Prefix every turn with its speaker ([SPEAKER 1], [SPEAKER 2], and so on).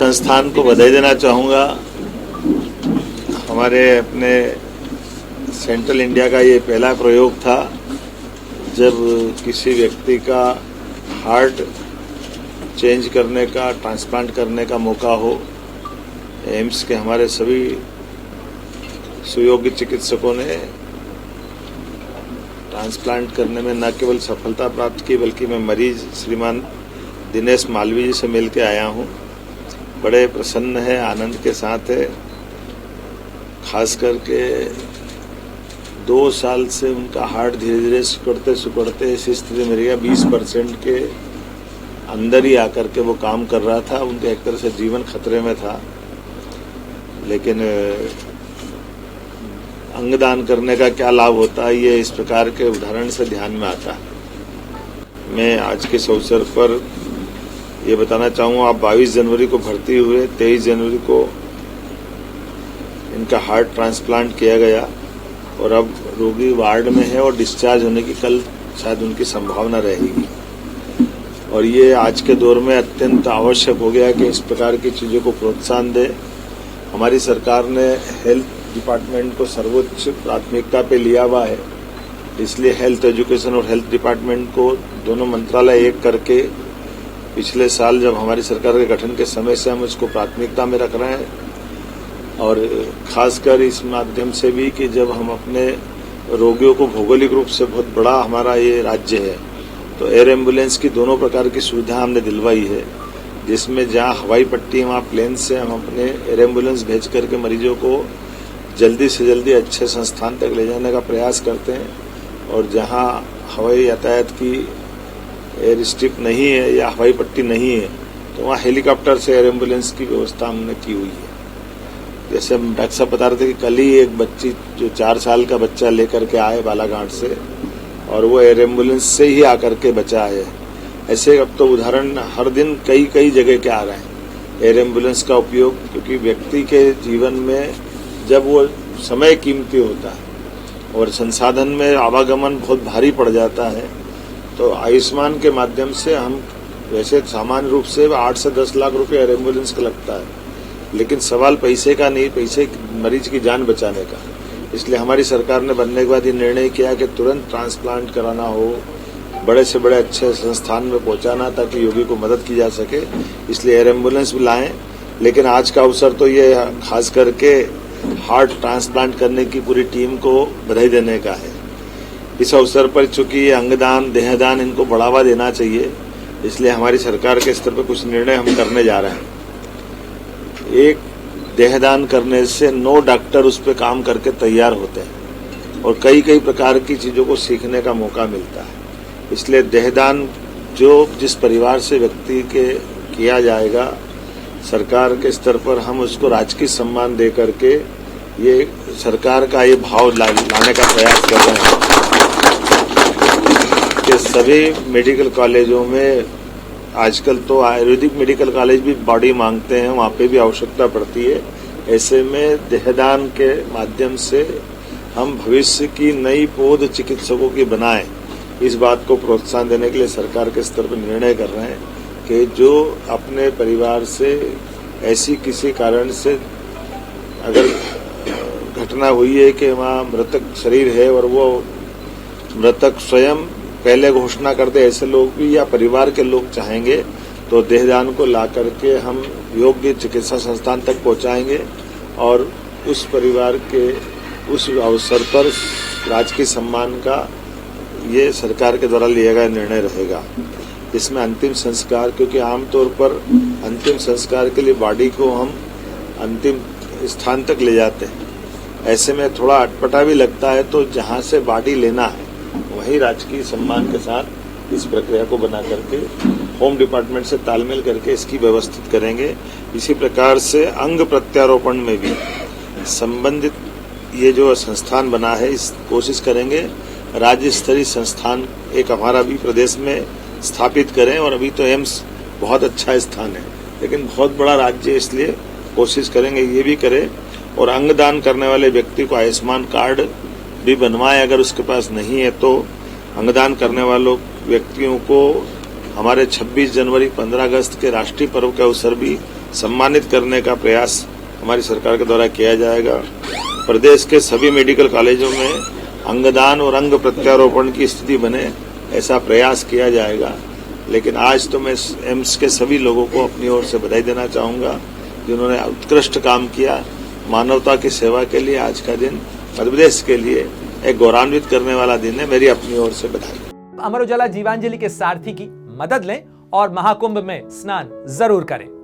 [SPEAKER 1] संस्थान को बधाई देना चाहूँगा। हमारे अपने सेंट्रल इंडिया का ये पहला प्रयोग था जब किसी व्यक्ति का हार्ट चेंज करने का, ट्रांसप्लांट करने का मौका हो। एम्स के हमारे सभी सुयोग्य चिकित्सकों ने ट्रांसप्लांट करने में न केवल सफलता प्राप्त की, बल्कि मैं मरीज श्रीमान दिनेश मालवीय जी से मिल के आया हूँ। बड़े प्रसन्न है, आनंद के साथ है। खास करके 2 साल से उनका हार्ट धीरे धीरे सिकुड़ते ऐसी स्थिति में गया। 20% के अंदर ही आकर के वो काम कर रहा था। उनके एक तरह से जीवन खतरे में था, लेकिन अंगदान करने का क्या लाभ होता है, ये इस प्रकार के उदाहरण से ध्यान में आता है। मैं आज के इस अवसर पर ये बताना चाहूँगा, आप 22 जनवरी को भर्ती हुए, 23 जनवरी को इनका हार्ट ट्रांसप्लांट किया गया और अब रोगी वार्ड में है और डिस्चार्ज होने की कल शायद उनकी संभावना रहेगी। और ये आज के दौर में अत्यंत आवश्यक हो गया कि इस प्रकार की चीज़ों को प्रोत्साहन दे। हमारी सरकार ने हेल्थ डिपार्टमेंट को सर्वोच्च प्राथमिकता पे लिया हुआ है, इसलिए हेल्थ एजुकेशन और हेल्थ डिपार्टमेंट को दोनों मंत्रालय एक करके पिछले साल जब हमारी सरकार के गठन के समय से हम इसको प्राथमिकता में रख रहे हैं। और खासकर इस माध्यम से भी कि जब हम अपने रोगियों को भौगोलिक रूप से बहुत बड़ा हमारा ये राज्य है, तो एयर एम्बुलेंस की दोनों प्रकार की सुविधा हमने दिलवाई है, जिसमें जहाँ हवाई पट्टी वहाँ प्लेन से हम अपने एयर एम्बुलेंस भेज करके मरीजों को जल्दी से जल्दी अच्छे संस्थान तक ले जाने का प्रयास करते हैं। और जहाँ हवाई यातायात की एयर स्ट्रिप नहीं है या हवाई पट्टी नहीं है, तो वहाँ हेलीकॉप्टर से एयर एम्बुलेंस की व्यवस्था हमने की हुई है। जैसे डॉक्टर साहब बता रहे थे कि कल ही एक बच्ची जो 4 साल का बच्चा लेकर के आए बालाघाट से, और वो एयर एम्बुलेंस से ही आकर के बचा है। ऐसे अब तो उदाहरण हर दिन कई जगह के आ रहे हैं एयर एम्बुलेंस का उपयोग, क्योंकि व्यक्ति के जीवन में जब वो समय कीमती होता है और संसाधन में आवागमन बहुत भारी पड़ जाता है, तो आयुष्मान के माध्यम से हम वैसे सामान्य रूप से 8 से 10 लाख रुपए एयर एम्बुलेंस का लगता है, लेकिन सवाल पैसे का नहीं, पैसे मरीज की जान बचाने का। इसलिए हमारी सरकार ने बनने के बाद ये निर्णय किया कि तुरंत ट्रांसप्लांट कराना हो, बड़े से बड़े अच्छे संस्थान में पहुंचाना, ताकि रोगी को मदद की जा सके। इसलिए एयर एम्बुलेंस भी लाएं। लेकिन आज का अवसर तो ये खास करके हार्ट ट्रांसप्लांट करने की पूरी टीम को बधाई देने का है। इस अवसर पर चूंकि ये अंगदान, देहदान, इनको बढ़ावा देना चाहिए, इसलिए हमारी सरकार के स्तर पर कुछ निर्णय हम करने जा रहे हैं। एक, देहदान करने से 9 डॉक्टर उस पर काम करके तैयार होते हैं और कई प्रकार की चीज़ों को सीखने का मौका मिलता है। इसलिए देहदान जो जिस परिवार से व्यक्ति के किया जाएगा, सरकार के स्तर पर हम उसको राजकीय सम्मान दे करके ये सरकार का ये भाव लाने का प्रयास कर रहे हैं कि सभी मेडिकल कॉलेजों में, आजकल तो आयुर्वेदिक मेडिकल कॉलेज भी बॉडी मांगते हैं, वहाँ पे भी आवश्यकता पड़ती है। ऐसे में देहदान के माध्यम से हम भविष्य की नई पौध चिकित्सकों की बनाएं, इस बात को प्रोत्साहन देने के लिए सरकार के स्तर पर निर्णय कर रहे हैं कि जो अपने परिवार से ऐसी किसी कारण से अगर घटना हुई है कि वहाँ मृतक शरीर है और वो मृतक स्वयं पहले घोषणा कर दे, ऐसे लोग भी या परिवार के लोग चाहेंगे तो देहदान को ला करके हम योग्य चिकित्सा संस्थान तक पहुंचाएंगे और उस परिवार के उस अवसर पर राजकीय सम्मान का ये सरकार के द्वारा लिया गया निर्णय रहेगा। इसमें अंतिम संस्कार, क्योंकि आमतौर पर अंतिम संस्कार के लिए बॉडी को हम अंतिम स्थान तक ले जाते हैं, ऐसे में थोड़ा अटपटा भी लगता है, तो जहाँ से बॉडी लेना है वहीं राजकीय सम्मान के साथ इस प्रक्रिया को बना करके होम डिपार्टमेंट से तालमेल करके इसकी व्यवस्थित करेंगे। इसी प्रकार से अंग प्रत्यारोपण में भी संबंधित ये जो संस्थान बना है, इस कोशिश करेंगे राज्य स्तरीय संस्थान एक हमारा भी प्रदेश में स्थापित करें। और अभी तो एम्स बहुत अच्छा स्थान है, लेकिन बहुत बड़ा राज्य, इसलिए कोशिश करेंगे ये भी करें। और अंगदान करने वाले व्यक्ति को आयुष्मान कार्ड भी बनवाएं, अगर उसके पास नहीं है तो। अंगदान करने वालों व्यक्तियों को हमारे 26 जनवरी 15 अगस्त के राष्ट्रीय पर्व के अवसर भी सम्मानित करने का प्रयास हमारी सरकार के द्वारा किया जाएगा। प्रदेश के सभी मेडिकल कॉलेजों में अंगदान और अंग प्रत्यारोपण की स्थिति बने, ऐसा प्रयास किया जाएगा। लेकिन आज तो मैं एम्स के सभी लोगों को अपनी ओर से बधाई देना चाहूँगा, जिन्होंने उत्कृष्ट काम किया। मानवता की सेवा के लिए आज का दिन मध्य प्रदेश के लिए एक गौरवान्वित करने वाला दिन है। मेरी अपनी ओर से बधाई।
[SPEAKER 2] अमर उजाला जीवांजलि के सारथी की मदद लें और महाकुंभ में स्नान जरूर करें।